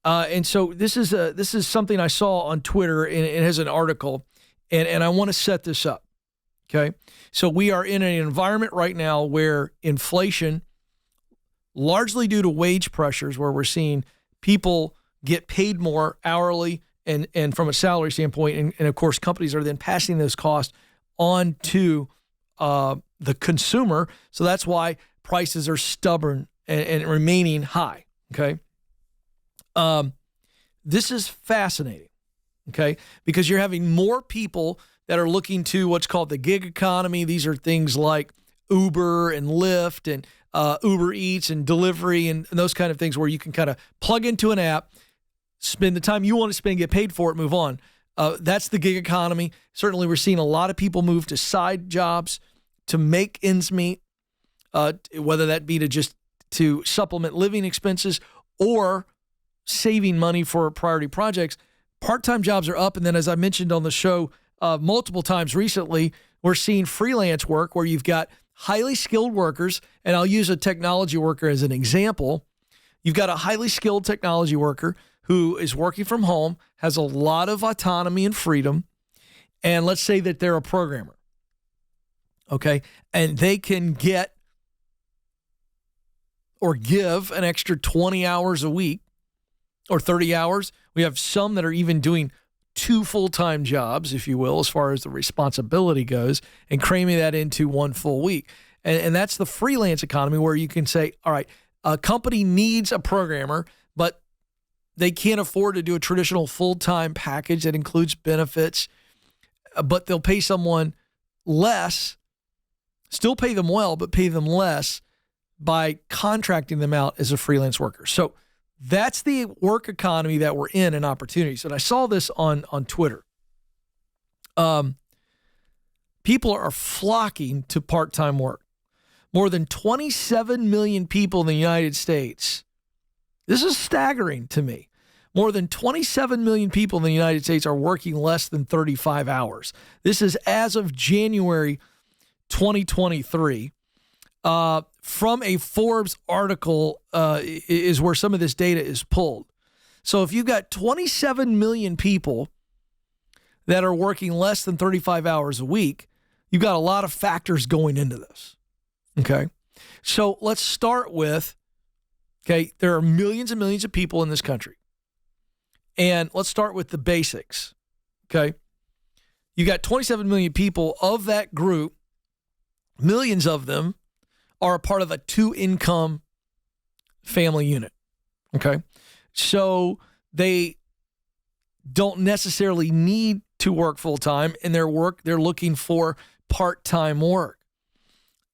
And so this is something I saw on Twitter, and it has an article, and I want to set this up. Okay, so we are in an environment right now where inflation, largely due to wage pressures, where we're seeing people get paid more hourly and from a salary standpoint, and of course companies are then passing those costs on to the consumer. So that's why prices are stubborn and remaining high. Okay, this is fascinating. Okay, because you're having more people that are looking to what's called the gig economy. These are things like Uber and Lyft and Uber Eats and delivery and those kind of things where you can kind of plug into an app, spend the time you want to spend, get paid for it, move on. That's the gig economy. Certainly we're seeing a lot of people move to side jobs to make ends meet, whether that be to supplement living expenses or saving money for priority projects. Part-time jobs are up. And then as I mentioned on the show multiple times recently, we're seeing freelance work where you've got highly skilled workers, and I'll use a technology worker as an example. You've got a highly skilled technology worker who is working from home, has a lot of autonomy and freedom, and let's say that they're a programmer, okay? And they can get or give an extra 20 hours a week or 30 hours. We have some that are even doing 2 full-time jobs, if you will, as far as the responsibility goes, and cramming that into 1 full week. And that's the freelance economy where you can say, all right, a company needs a programmer, but they can't afford to do a traditional full-time package that includes benefits, but they'll pay someone less, still pay them well, but pay them less by contracting them out as a freelance worker. So that's the work economy that we're in and opportunities. And I saw this on Twitter. People are flocking to part-time work. More than 27 million people in the United States. This is staggering to me. More than 27 million people in the United States are working less than 35 hours. This is as of January 2023. From a Forbes article is where some of this data is pulled. So if you've got 27 million people that are working less than 35 hours a week, you've got a lot of factors going into this. Okay. So let's start with, there are millions and millions of people in this country. And let's start with the basics. Okay. You got 27 million people. Of that group, millions of them are a part of a 2-income family unit. Okay. So they don't necessarily need to work full time in their work. They're looking for part-time work.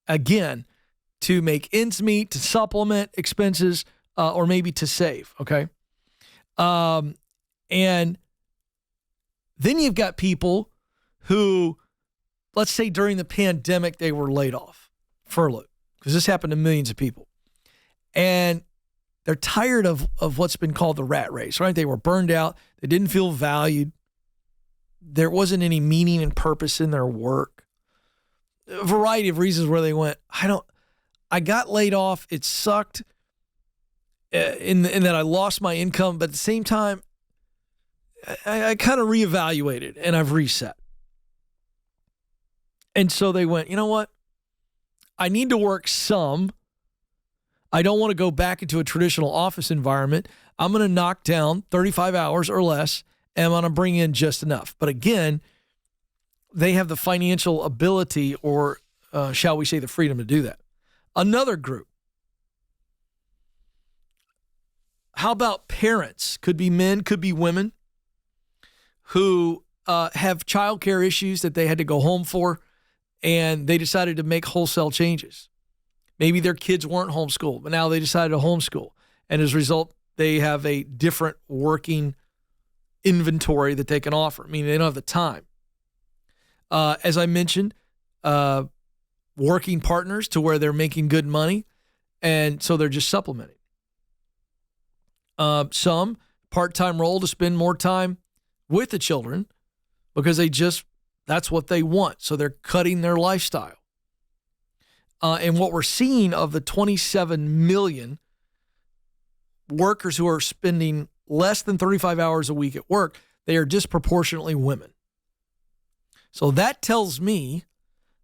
Again, to make ends meet, to supplement expenses, or maybe to save. Okay. And then you've got people who, let's say during the pandemic, they were laid off, furloughed, because this happened to millions of people. And they're tired of what's been called the rat race, right? They were burned out. They didn't feel valued. There wasn't any meaning and purpose in their work. A variety of reasons where they went, I got laid off. It sucked in that I lost my income. But at the same time, I kind of reevaluated and I've reset. And so they went, you know what? I need to work some. I don't want to go back into a traditional office environment. I'm going to knock down 35 hours or less, and I'm going to bring in just enough. But again, they have the financial ability, or shall we say the freedom to do that. Another group. How about parents? Could be men, could be women, who have childcare issues that they had to go home for, and they decided to make wholesale changes. Maybe their kids weren't homeschooled, but now they decided to homeschool. And as a result, they have a different working inventory that they can offer, meaning they don't have the time. As I mentioned, working partners to where they're making good money, and so they're just supplementing. Some part-time role to spend more time with the children because that's what they want. So they're cutting their lifestyle. And what we're seeing of the 27 million workers who are spending less than 35 hours a week at work, they are disproportionately women. So that tells me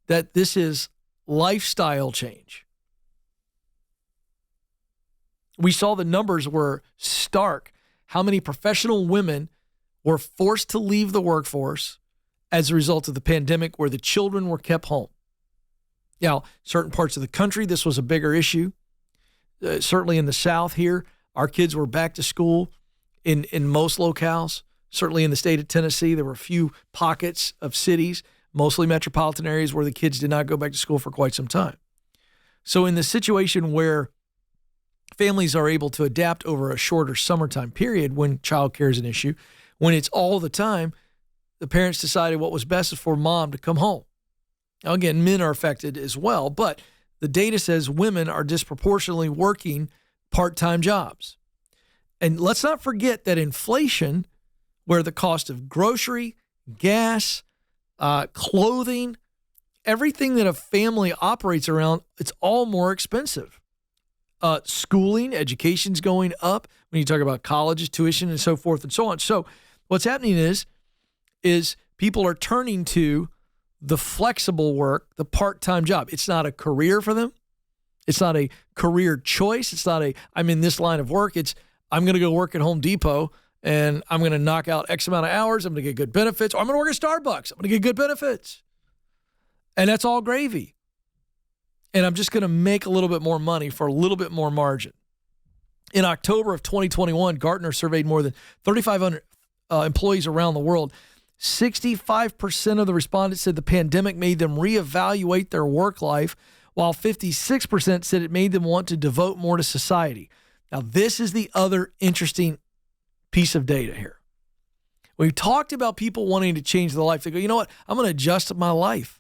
that this is lifestyle change. We saw the numbers were stark. How many professional women were forced to leave the workforce as a result of the pandemic, where the children were kept home. Now, certain parts of the country, this was a bigger issue. Certainly in the South here, our kids were back to school in most locales. Certainly in the state of Tennessee, there were a few pockets of cities, mostly metropolitan areas, where the kids did not go back to school for quite some time. So in the situation where families are able to adapt over a shorter summertime period when childcare is an issue, when it's all the time, the parents decided what was best is for mom to come home. Now, again, men are affected as well, but the data says women are disproportionately working part-time jobs. And let's not forget that inflation, where the cost of grocery, gas, clothing, everything that a family operates around, it's all more expensive. Schooling, education's going up when you talk about colleges, tuition, and so forth and so on. So what's happening is people are turning to the flexible work, the part-time job. It's not a career for them. It's not a career choice. It's not I'm in this line of work. It's, I'm going to go work at Home Depot and I'm going to knock out X amount of hours. I'm going to get good benefits. Or I'm going to work at Starbucks. I'm going to get good benefits. And that's all gravy. And I'm just going to make a little bit more money for a little bit more margin. In October of 2021, Gartner surveyed more than 3,500 employees around the world. 65% of the respondents said the pandemic made them reevaluate their work life, while 56% said it made them want to devote more to society. Now, this is the other interesting piece of data here. We talked about people wanting to change their life. They go, you know what? I'm going to adjust my life.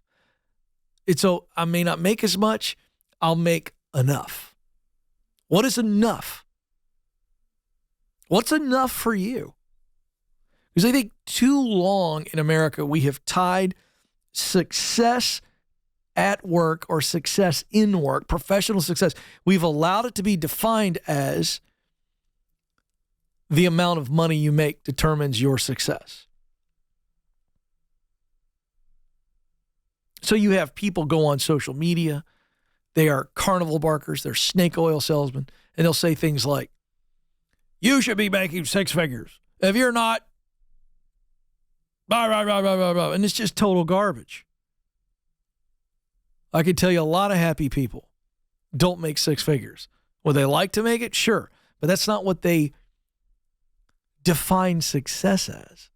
It's so I may not make as much. I'll make enough. What is enough? What's enough for you? Because I think too long in America, we have tied success at work or success in work, professional success. We've allowed it to be defined as the amount of money you make determines your success. So you have people go on social media. They are carnival barkers. They're snake oil salesmen. And they'll say things like, you should be making six figures. If you're not, blah, blah, blah, blah, blah, blah. And it's just total garbage. I can tell you a lot of happy people don't make six figures. Would they like to make it? Sure. But that's not what they define success as.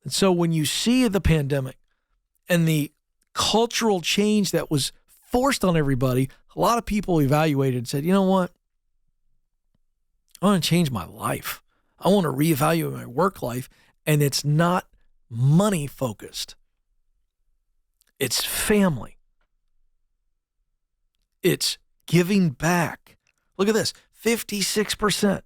And so when you see the pandemic and the cultural change that was forced on everybody, a lot of people evaluated and said, you know what? I want to change my life. I want to reevaluate my work life. And it's not money focused. It's family. It's giving back. Look at this. 56%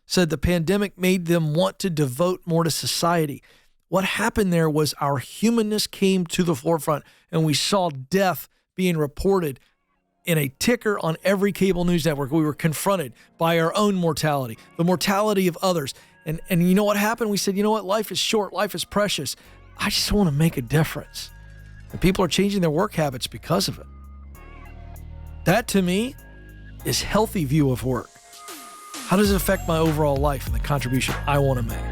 said the pandemic made them want to devote more to society. What happened there was our humanness came to the forefront, and we saw death being reported in a ticker on every cable news network. We were confronted by our own mortality, the mortality of others. And you know what happened? We said, you know what? Life is short. Life is precious. I just want to make a difference. And people are changing their work habits because of it. That, to me, is healthy view of work. How does it affect my overall life and the contribution I want to make?